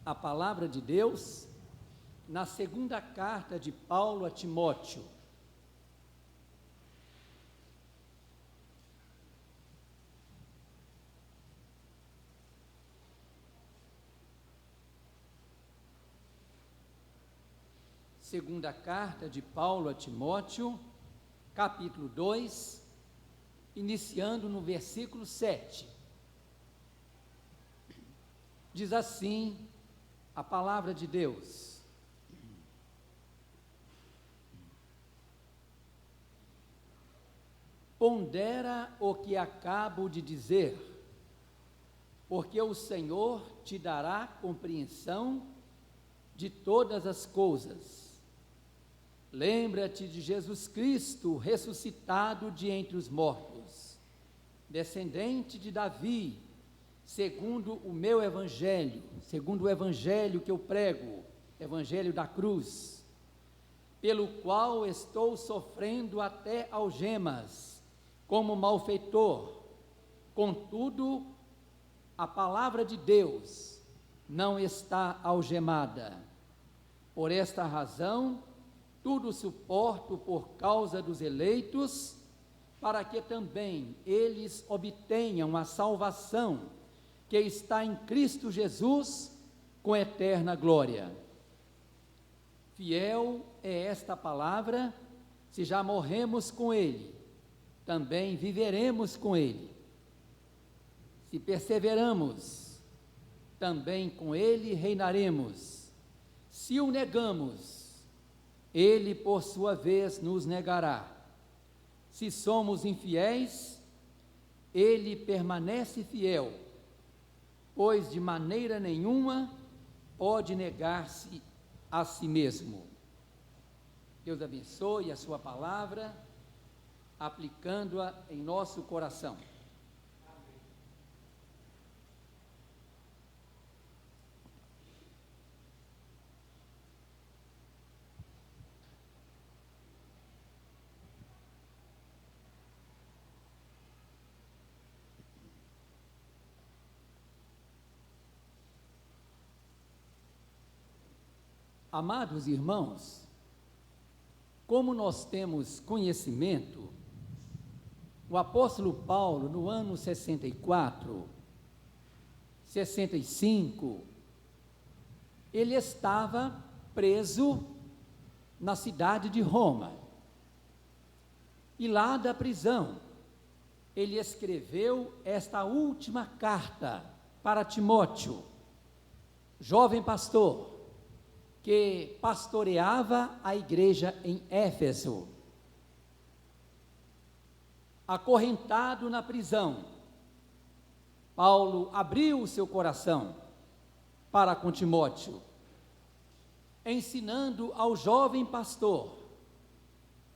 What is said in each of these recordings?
a palavra de Deus na segunda carta de Paulo a Timóteo. Segunda carta de Paulo a Timóteo, capítulo 2, iniciando no versículo 7. Diz assim a palavra de Deus: pondera o que acabo de dizer, porque o Senhor te dará compreensão de todas as coisas. Lembra-te de Jesus Cristo, ressuscitado de entre os mortos, descendente de Davi, segundo o meu evangelho, segundo o evangelho que eu prego, evangelho da cruz, pelo qual estou sofrendo até algemas, como malfeitor. Contudo, a palavra de Deus não está algemada. Por esta razão, tudo suporto por causa dos eleitos, para que também eles obtenham a salvação que está em Cristo Jesus, com eterna glória. Fiel é esta palavra: se já morremos com Ele, também viveremos com Ele. Se perseveramos, também com Ele reinaremos. Se o negamos, Ele, por sua vez, nos negará. Se somos infiéis, Ele permanece fiel, pois de maneira nenhuma pode negar-se a si mesmo. Deus abençoe a sua palavra, aplicando-a em nosso coração. Amados irmãos, como nós temos conhecimento, o apóstolo Paulo, no ano 64, 65, ele estava preso na cidade de Roma. E lá da prisão, ele escreveu esta última carta para Timóteo, jovem pastor, que pastoreava a igreja em Éfeso. Acorrentado na prisão, Paulo abriu o seu coração para com Timóteo, ensinando ao jovem pastor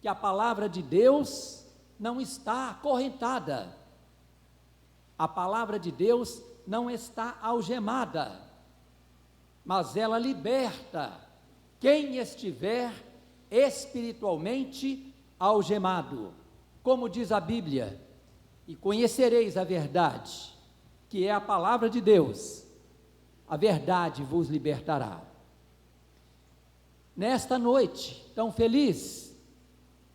que a palavra de Deus não está acorrentada, a palavra de Deus não está algemada, mas ela liberta quem estiver espiritualmente algemado. Como diz a Bíblia: e conhecereis a verdade, que é a palavra de Deus, a verdade vos libertará. Nesta noite tão feliz,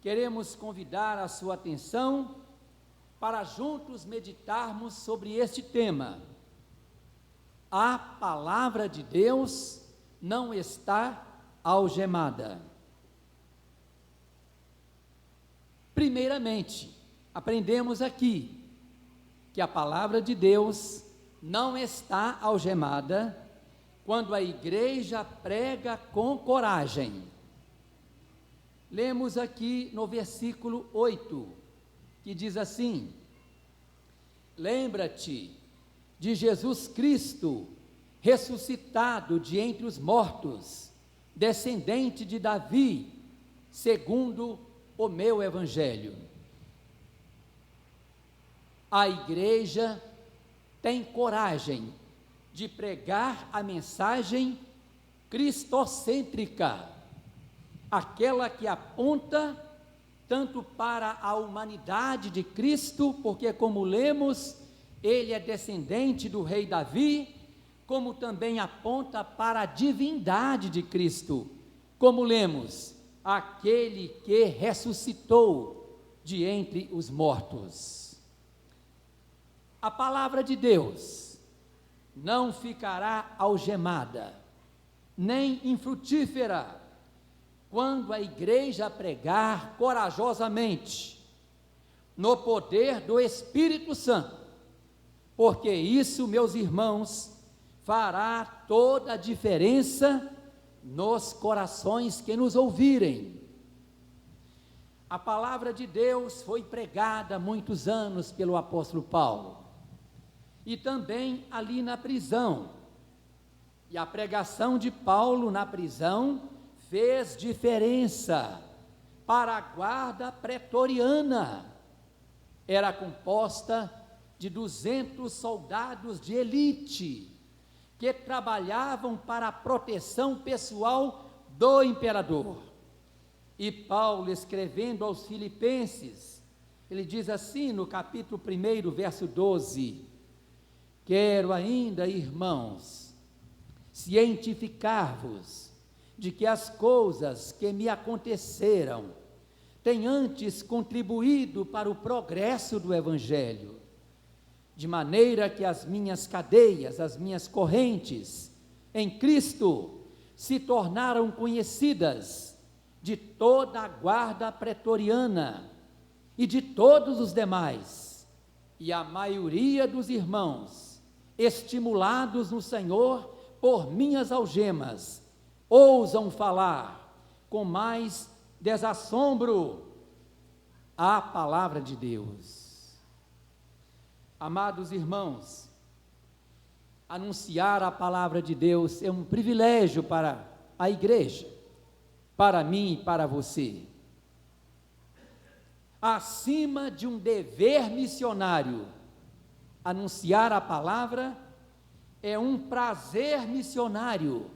queremos convidar a sua atenção para juntos meditarmos sobre este tema: a palavra de Deus não está algemada. Primeiramente, aprendemos aqui que a palavra de Deus não está algemada quando a igreja prega com coragem. Lemos aqui no versículo 8, que diz assim: lembra-te de Jesus Cristo, ressuscitado de entre os mortos, descendente de Davi, segundo o meu evangelho. A igreja tem coragem de pregar a mensagem cristocêntrica, aquela que aponta tanto para a humanidade de Cristo, porque, como lemos, ele é descendente do rei Davi, como também aponta para a divindade de Cristo, como lemos, aquele que ressuscitou de entre os mortos. A palavra de Deus não ficará algemada, nem infrutífera, quando a igreja pregar corajosamente, no poder do Espírito Santo, porque isso, meus irmãos, fará toda a diferença nos corações que nos ouvirem. A palavra de Deus foi pregada há muitos anos pelo apóstolo Paulo, e também ali na prisão, e a pregação de Paulo na prisão fez diferença para a guarda pretoriana. Era composta de 200 soldados de elite, que trabalhavam para a proteção pessoal do imperador. E Paulo, escrevendo aos Filipenses, ele diz assim no capítulo 1, verso 12: quero ainda, irmãos, cientificar-vos de que as coisas que me aconteceram têm antes contribuído para o progresso do Evangelho, de maneira que as minhas cadeias, as minhas correntes em Cristo se tornaram conhecidas de toda a guarda pretoriana e de todos os demais, e a maioria dos irmãos, estimulados no Senhor por minhas algemas, ousam falar com mais desassombro a palavra de Deus. Amados irmãos, anunciar a palavra de Deus é um privilégio para a igreja, para mim e para você. Acima de um dever missionário, anunciar a palavra é um prazer missionário,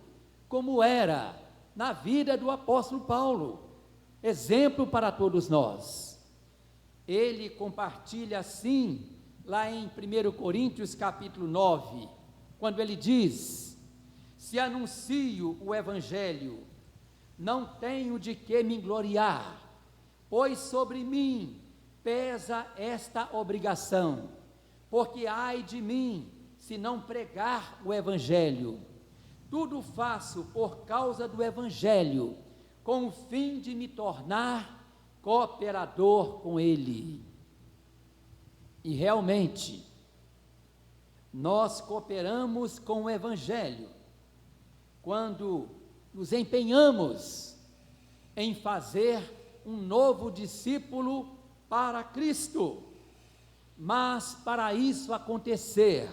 como era na vida do apóstolo Paulo, exemplo para todos nós. Ele compartilha assim, lá em 1 Coríntios capítulo 9, quando ele diz: se anuncio o Evangelho, não tenho de que me gloriar, pois sobre mim pesa esta obrigação, porque ai de mim, se não pregar o Evangelho. Tudo faço por causa do Evangelho, com o fim de me tornar cooperador com ele. E realmente, nós cooperamos com o Evangelho quando nos empenhamos em fazer um novo discípulo para Cristo. Mas para isso acontecer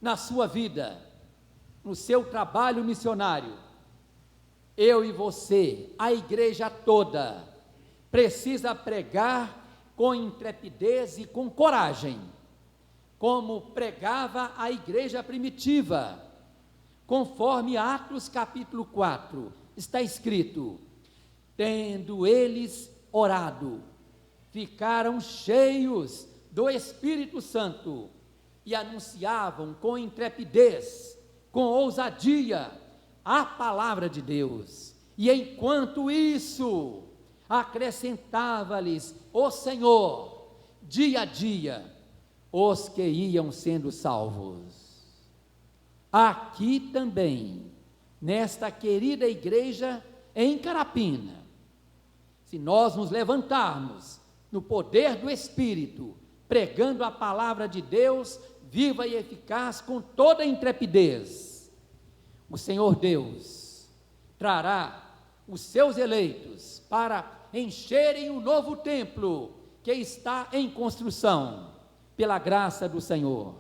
na sua vida, no seu trabalho missionário, eu e você, a igreja toda, precisa pregar com intrepidez e com coragem, como pregava a igreja primitiva, conforme Atos capítulo 4, está escrito: tendo eles orado, ficaram cheios do Espírito Santo e anunciavam com intrepidez, com ousadia, a palavra de Deus. E enquanto isso, acrescentava-lhes o Senhor, dia a dia, os que iam sendo salvos. Aqui também, nesta querida igreja em Carapina, se nós nos levantarmos no poder do Espírito, pregando a palavra de Deus, viva e eficaz, com toda a intrepidez, o Senhor Deus trará os seus eleitos para encherem o novo templo que está em construção, pela graça do Senhor.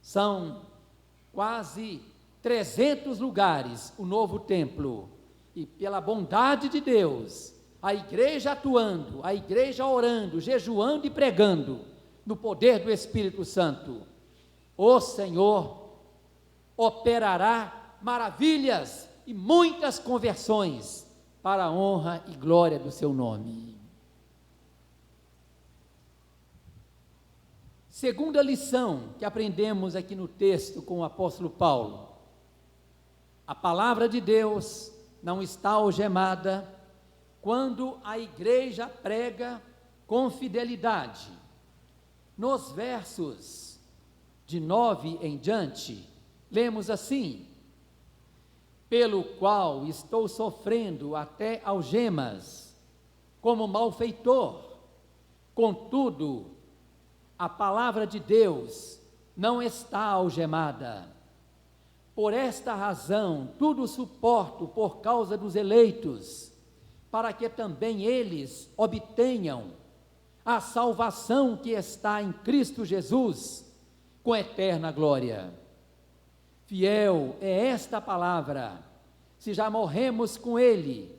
São quase 300 lugares o novo templo, e pela bondade de Deus, a igreja atuando, a igreja orando, jejuando e pregando, no poder do Espírito Santo, o Senhor operará maravilhas e muitas conversões para a honra e glória do seu nome. Segunda lição que aprendemos aqui no texto com o apóstolo Paulo: a palavra de Deus não está algemada quando a igreja prega com fidelidade. Nos versos de 9 em diante, lemos assim: pelo qual estou sofrendo até algemas, como malfeitor. Contudo, a palavra de Deus não está algemada. Por esta razão, tudo suporto por causa dos eleitos, para que também eles obtenham a salvação que está em Cristo Jesus, com eterna glória. Fiel é esta palavra: se já morremos com Ele,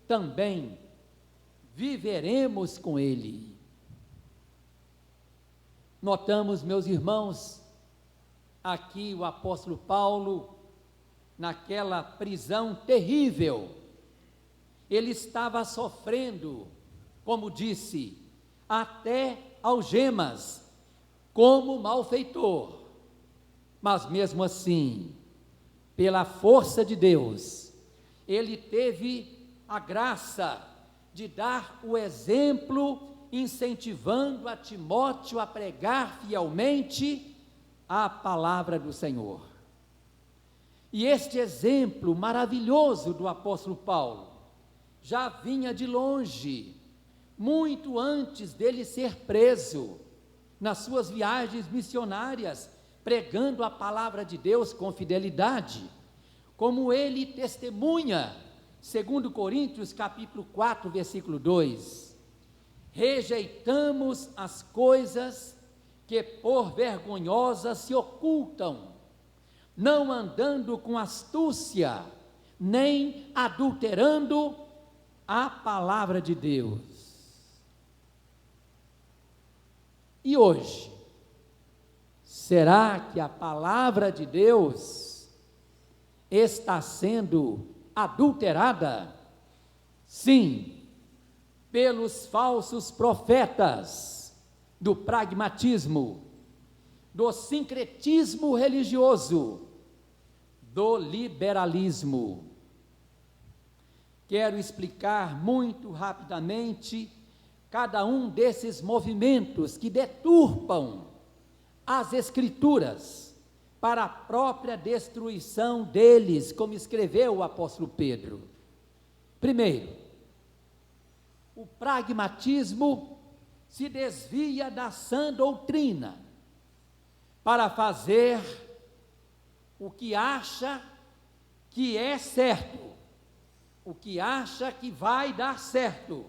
também viveremos com Ele. Notamos, meus irmãos, aqui o apóstolo Paulo, naquela prisão terrível, ele estava sofrendo, como disse, até algemas, como malfeitor, mas mesmo assim, pela força de Deus, ele teve a graça de dar o exemplo, incentivando a Timóteo a pregar fielmente a palavra do Senhor. E este exemplo maravilhoso do apóstolo Paulo já vinha de longe, muito antes dele ser preso, nas suas viagens missionárias, pregando a palavra de Deus com fidelidade, como ele testemunha, segundo Coríntios capítulo 4, versículo 2, rejeitamos as coisas que por vergonhosas se ocultam, não andando com astúcia, nem adulterando a palavra de Deus. E hoje, será que a palavra de Deus está sendo adulterada? Sim, pelos falsos profetas do pragmatismo, do sincretismo religioso, do liberalismo. Quero explicar muito rapidamente cada um desses movimentos que deturpam as Escrituras para a própria destruição deles, como escreveu o apóstolo Pedro. Primeiro, o pragmatismo se desvia da sã doutrina para fazer o que acha que é certo, o que acha que vai dar certo,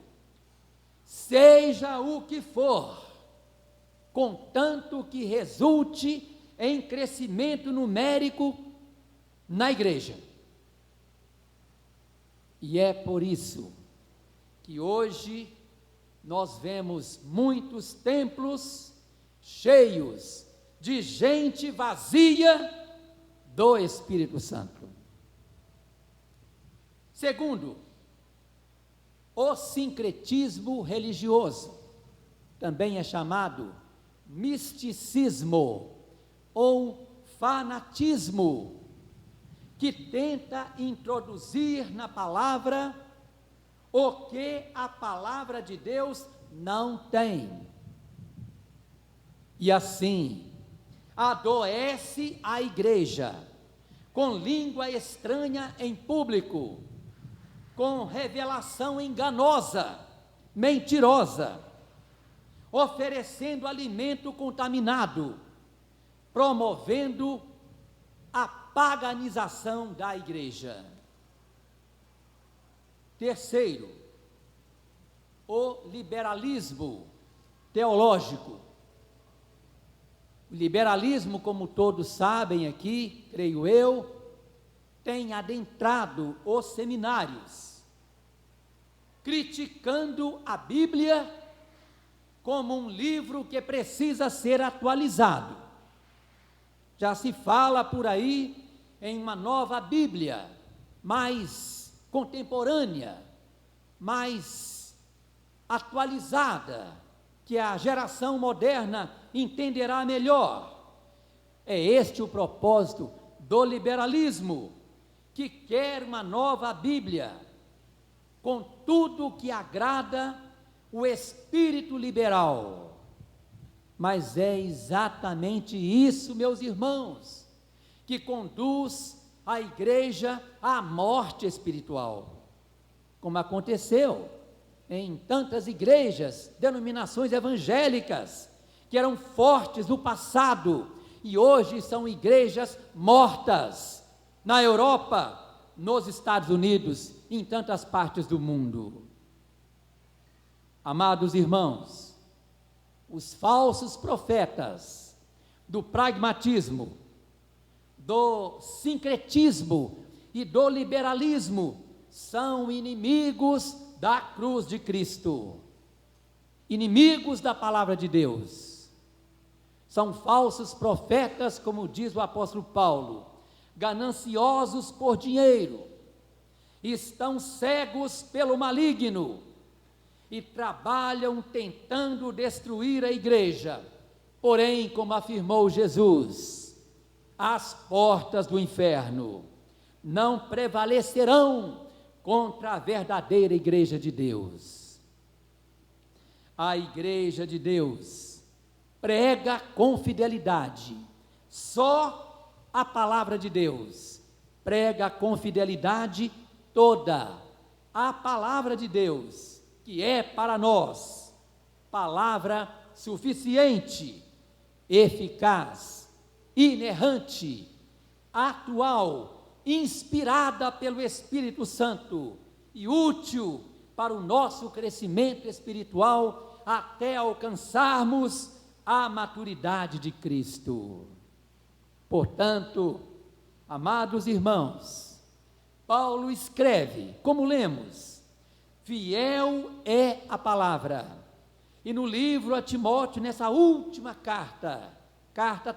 seja o que for, contanto que resulte em crescimento numérico na igreja. E é por isso que hoje nós vemos muitos templos cheios de gente vazia do Espírito Santo. Segundo, o sincretismo religioso, também é chamado misticismo ou fanatismo, que tenta introduzir na palavra o que a palavra de Deus não tem. E assim, adoece a igreja, com língua estranha em público, com revelação enganosa, mentirosa, oferecendo alimento contaminado, promovendo a paganização da igreja. Terceiro, o liberalismo teológico. O liberalismo, como todos sabem aqui, creio eu, tem adentrado os seminários, criticando a Bíblia como um livro que precisa ser atualizado. Já se fala por aí em uma nova Bíblia, mais contemporânea, mais atualizada, que a geração moderna entenderá melhor. É este o propósito do liberalismo, que quer uma nova Bíblia, com tudo que agrada o espírito liberal. Mas é exatamente isso, meus irmãos, que conduz a igreja à morte espiritual, como aconteceu em tantas igrejas, denominações evangélicas, que eram fortes no passado e hoje são igrejas mortas na Europa, nos Estados Unidos e em tantas partes do mundo. Amados irmãos, os falsos profetas do pragmatismo, do sincretismo e do liberalismo são inimigos da cruz de Cristo, inimigos da palavra de Deus. São falsos profetas, como diz o apóstolo Paulo, gananciosos por dinheiro, estão cegos pelo maligno e trabalham tentando destruir a igreja. Porém, como afirmou Jesus, as portas do inferno não prevalecerão contra a verdadeira igreja de Deus. A igreja de Deus prega com fidelidade, só a palavra de Deus prega com fidelidade toda a palavra de Deus, que é para nós palavra suficiente, eficaz, inerrante, atual, inspirada pelo Espírito Santo e útil para o nosso crescimento espiritual até alcançarmos a maturidade de Cristo. Portanto, amados irmãos, Paulo escreve, como lemos, fiel é a palavra. E no livro a Timóteo, nessa última carta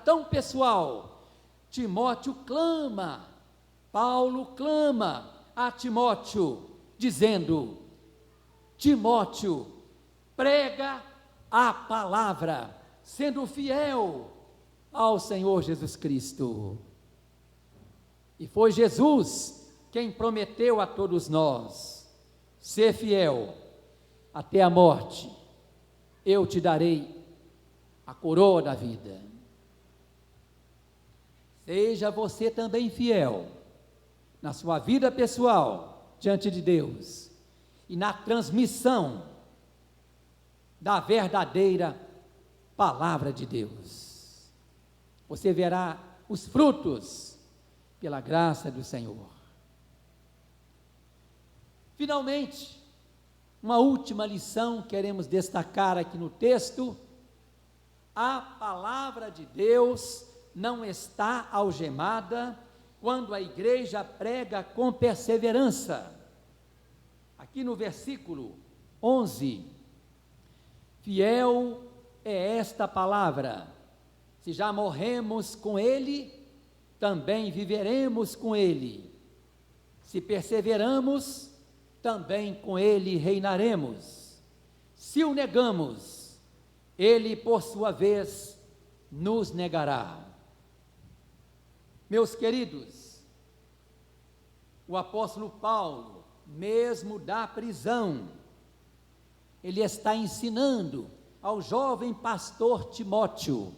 tão pessoal, Timóteo clama, Paulo clama a Timóteo, dizendo: Timóteo, prega a palavra, sendo fiel ao Senhor Jesus Cristo. E foi Jesus quem prometeu a todos nós: ser fiel até a morte, eu te darei a coroa da vida. Seja você também fiel na sua vida pessoal diante de Deus e na transmissão da verdadeira palavra de Deus. Você verá os frutos pela graça do Senhor. Finalmente, uma última lição queremos destacar aqui no texto: a palavra de Deus não está algemada quando a igreja prega com perseverança. Aqui no versículo 11, fiel é esta palavra, se já morremos com ele, também viveremos com ele, se perseveramos, também com ele reinaremos, se o negamos, ele por sua vez nos negará. Meus queridos, o apóstolo Paulo, mesmo da prisão, ele está ensinando ao jovem pastor Timóteo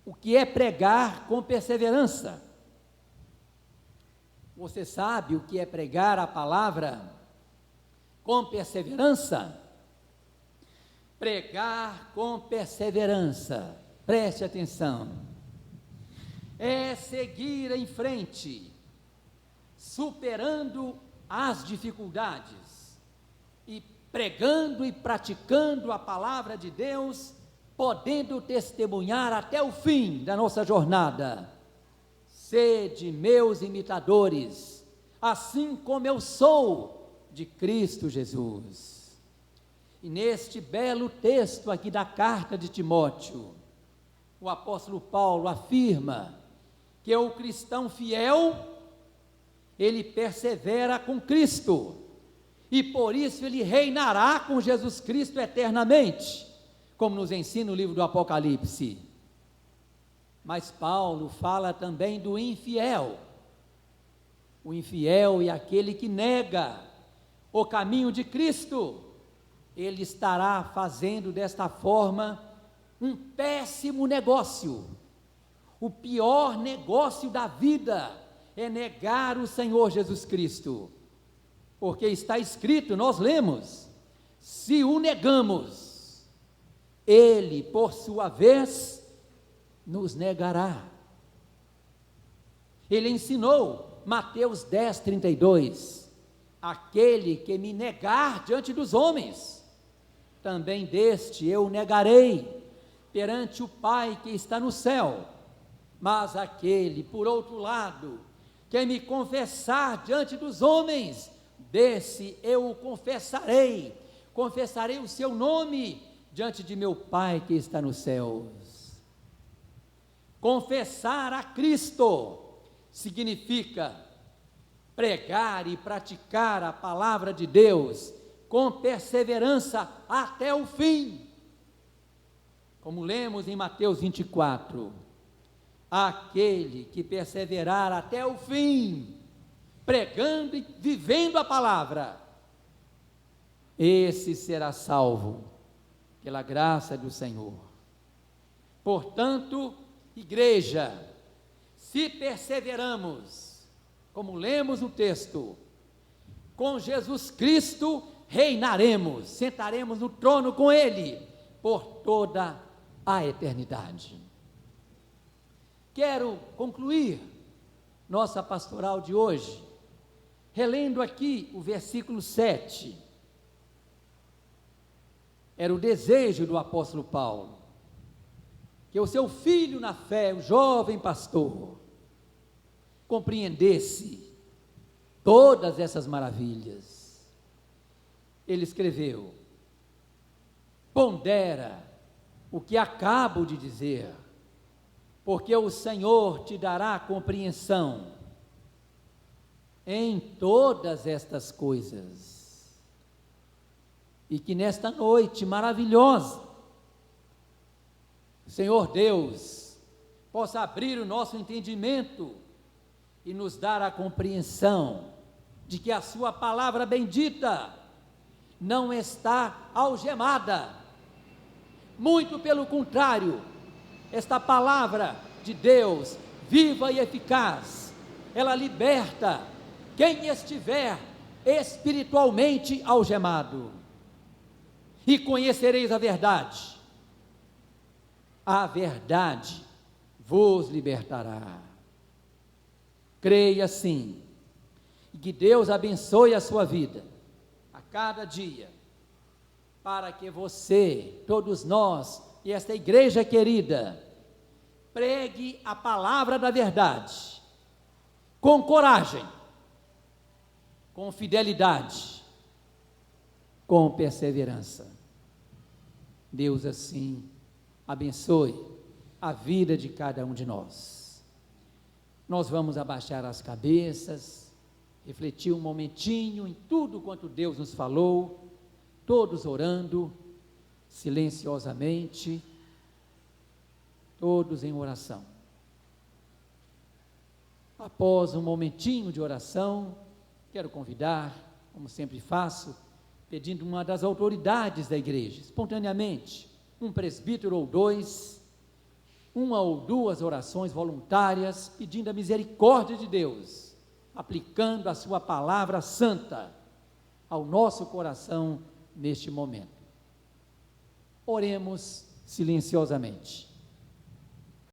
o que é pregar com perseverança. Você sabe o que é pregar a palavra com perseverança? Pregar com perseverança, preste atenção, é seguir em frente, superando as dificuldades e pregando e praticando a palavra de Deus, podendo testemunhar até o fim da nossa jornada. Sede meus imitadores, assim como eu sou de Cristo Jesus. E neste belo texto aqui da carta de Timóteo, o apóstolo Paulo afirma que o cristão fiel, ele persevera com Cristo, e por isso ele reinará com Jesus Cristo eternamente. como nos ensina o livro do Apocalipse. Mas Paulo fala também do infiel. O infiel é aquele que nega o caminho de Cristo. Ele estará fazendo desta forma um péssimo negócio. O pior negócio da vida é negar o Senhor Jesus Cristo. Porque está escrito, nós lemos, se o negamos, Ele, por sua vez, nos negará. Ele ensinou, Mateus 10:32, aquele que me negar diante dos homens, também deste eu negarei perante o Pai que está no céu. Mas aquele, por outro lado, que me confessar diante dos homens, desse eu o confessarei o seu nome diante de meu Pai que está nos céus. Confessar a Cristo significa pregar e praticar a palavra de Deus com perseverança até o fim. Como lemos em Mateus 24, aquele que perseverar até o fim, pregando e vivendo a palavra, esse será salvo pela graça do Senhor. Portanto, igreja, se perseveramos, como lemos no texto, com Jesus Cristo reinaremos, sentaremos no trono com Ele por toda a eternidade. Quero concluir nossa pastoral de hoje, relendo aqui o versículo 7. Era o desejo do apóstolo Paulo, que o seu filho na fé, o jovem pastor, compreendesse todas essas maravilhas. Ele escreveu: pondera o que acabo de dizer, porque o Senhor te dará compreensão em todas estas coisas. E que nesta noite maravilhosa, o Senhor Deus possa abrir o nosso entendimento e nos dar a compreensão de que a sua palavra bendita não está algemada. Muito pelo contrário, esta palavra de Deus, viva e eficaz, ela liberta quem estiver espiritualmente algemado. E conhecereis a verdade vos libertará. Creia sim, e que Deus abençoe a sua vida, a cada dia, para que você, todos nós, e esta igreja querida, pregue a palavra da verdade, com coragem, com fidelidade, com perseverança. Deus assim abençoe a vida de cada um de nós. Nós vamos abaixar as cabeças, refletir um momentinho em tudo quanto Deus nos falou, todos orando, silenciosamente, todos em oração. Após um momentinho de oração, quero convidar, como sempre faço, pedindo uma das autoridades da igreja, espontaneamente, um presbítero ou dois, uma ou duas orações voluntárias, pedindo a misericórdia de Deus, aplicando a sua palavra santa ao nosso coração neste momento. Oremos silenciosamente.